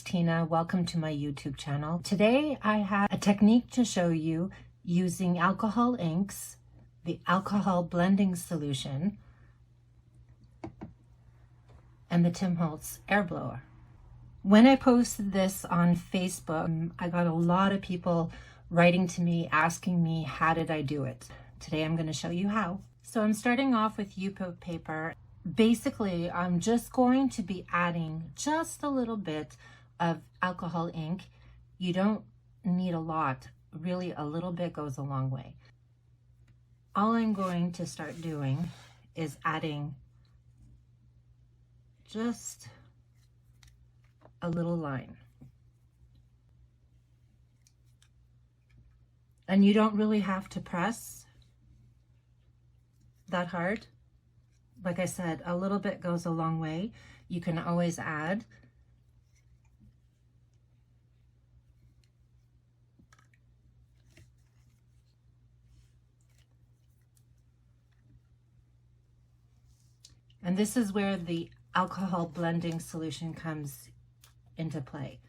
it's Tina. Welcome to my YouTube channel. Today I have a technique to show you using alcohol inks, the alcohol blending solution, and the Tim Holtz air blower. When I posted this on Facebook, I got a lot of people writing to me asking me how did I do it. Today I'm going to show you how. So I'm starting off with Yupo paper. Basically, I'm just going to be adding just a little bit of alcohol ink. You don't need a lot. Really, a little bit goes a long way. All I'm going to start doing is adding just a little line. And you don't really have to press that hard. Like I said, a little bit goes a long way. You can always add. And this is where the alcohol blending solution comes into play.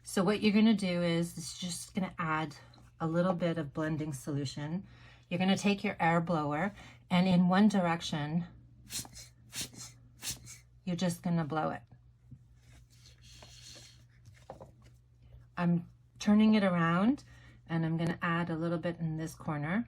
So what you're going to do is it's just going to add a little bit of blending solution. You're going to take your air blower and in one direction, you're just going to blow it. I'm turning it around and I'm going to add a little bit in this corner.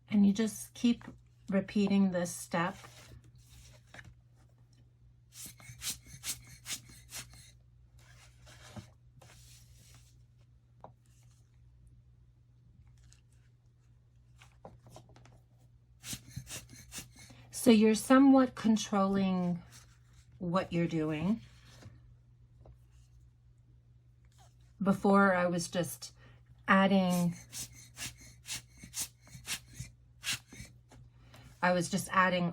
And you just keep repeating this step. So you're somewhat controlling what you're doing. Before I was just adding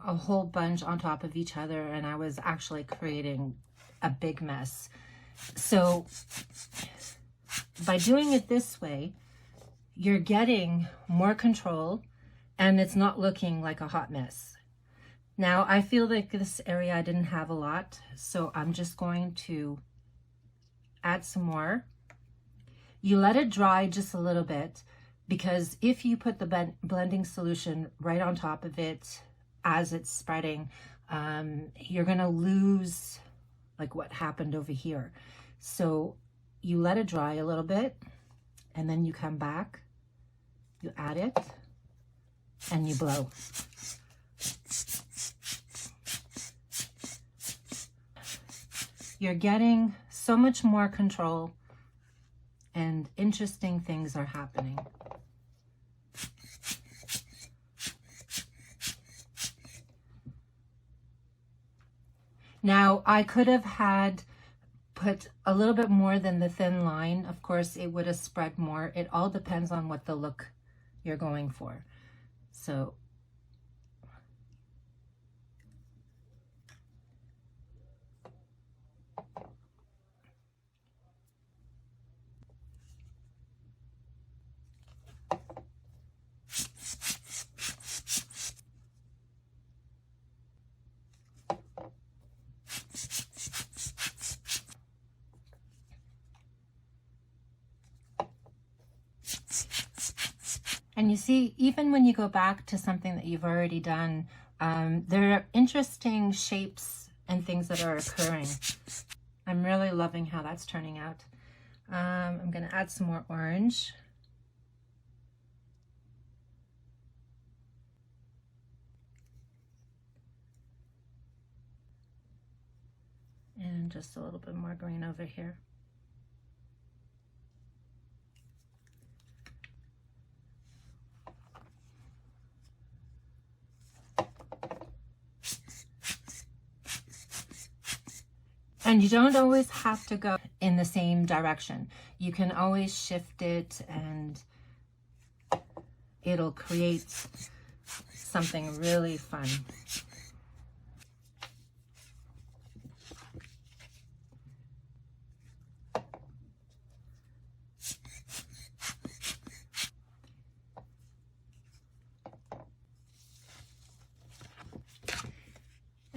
a whole bunch on top of each other, and I was actually creating a big mess. So by doing it this way, you're getting more control and it's not looking like a hot mess. Now I feel like this area I didn't have a lot, so I'm just going to add some more. You let it dry just a little bit, because if you put the blending solution right on top of it as it's spreading, you're gonna lose like what happened over here. So you let it dry a little bit and then you come back, you add it and you blow. You're getting so much more control and interesting things are happening. Now, I could have put a little bit more than the thin line. Of course, it would have spread more. It all depends on what the look you're going for. So and you see, even when you go back to something that you've already done, there are interesting shapes and things that are occurring. I'm really loving how that's turning out. I'm going to add some more orange. And just a little bit more green over here. And you don't always have to go in the same direction. You can always shift it and it'll create something really fun.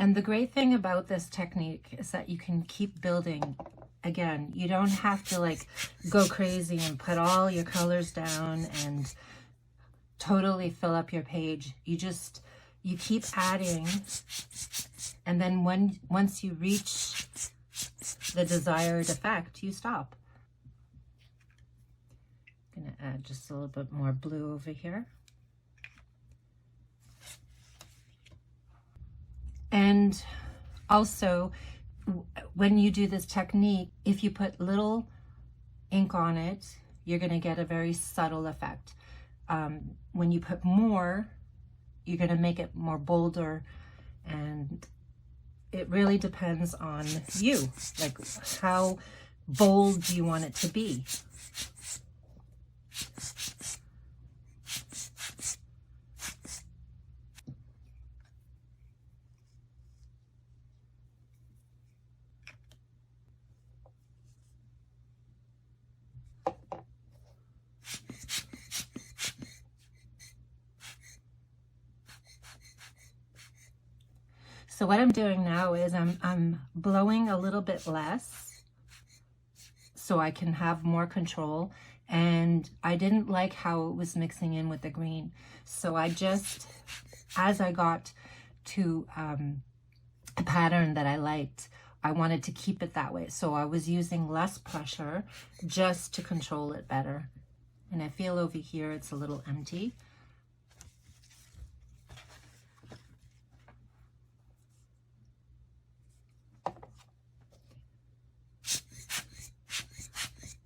And the great thing about this technique is that you can keep building. Again, you don't have to like go crazy and put all your colors down and totally fill up your page. You keep adding, and then once you reach the desired effect, you stop. I'm gonna add just a little bit more blue over here. And also, when you do this technique, if you put little ink on it, you're going to get a very subtle effect. When you put more, you're going to make it more bolder, and it really depends on you, like how bold do you want it to be. So what I'm doing now is I'm blowing a little bit less so I can have more control, and I didn't like how it was mixing in with the green. So I just, as I got to a pattern that I liked, I wanted to keep it that way. So I was using less pressure just to control it better. And I feel over here it's a little empty.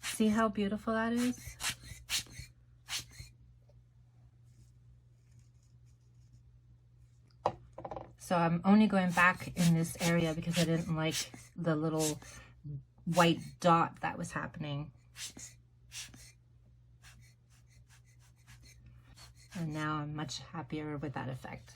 See how beautiful that is? So I'm only going back in this area because I didn't like the little white dot that was happening. And now I'm much happier with that effect.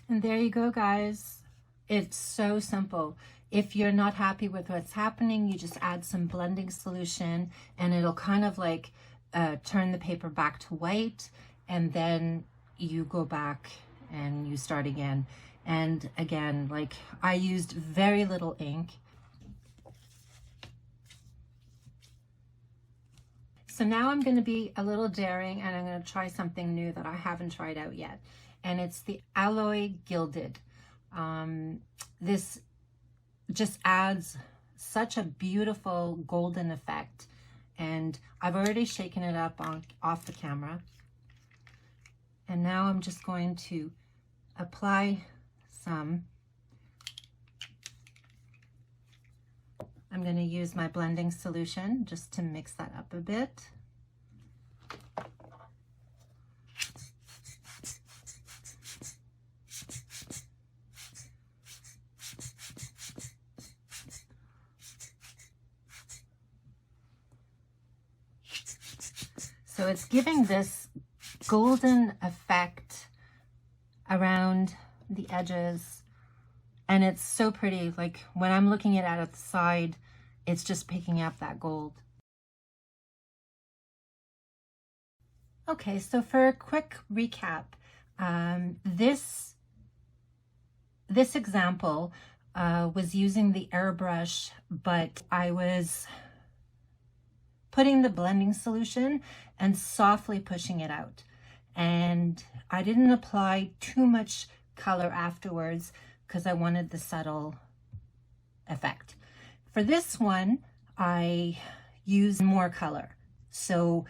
And there you go, guys. It's so simple. If you're not happy with what's happening, you just add some blending solution and it'll kind of like turn the paper back to white, and then you go back and you start again. And again, like I used very little ink. So now I'm going to be a little daring and I'm going to try something new that I haven't tried out yet. And it's the Alloy Gilded. This just adds such a beautiful golden effect. And I've already shaken it up off the camera. And now I'm just going to apply some. I'm going to use my blending solution just to mix that up a bit. So it's giving this golden effect around the edges, and it's so pretty. Like when I'm looking at it at the side, it's just picking up that gold. Okay, so for a quick recap, this example was using the airbrush, but I was putting the blending solution and softly pushing it out. And I didn't apply too much color afterwards because I wanted the subtle effect. For this one, I used more color. So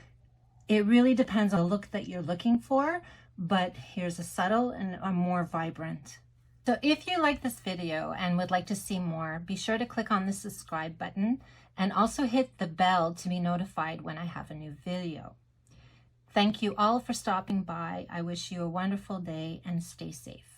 it really depends on the look that you're looking for, but here's a subtle and a more vibrant. So if you like this video and would like to see more, be sure to click on the subscribe button and also hit the bell to be notified when I have a new video. Thank you all for stopping by. I wish you a wonderful day and stay safe.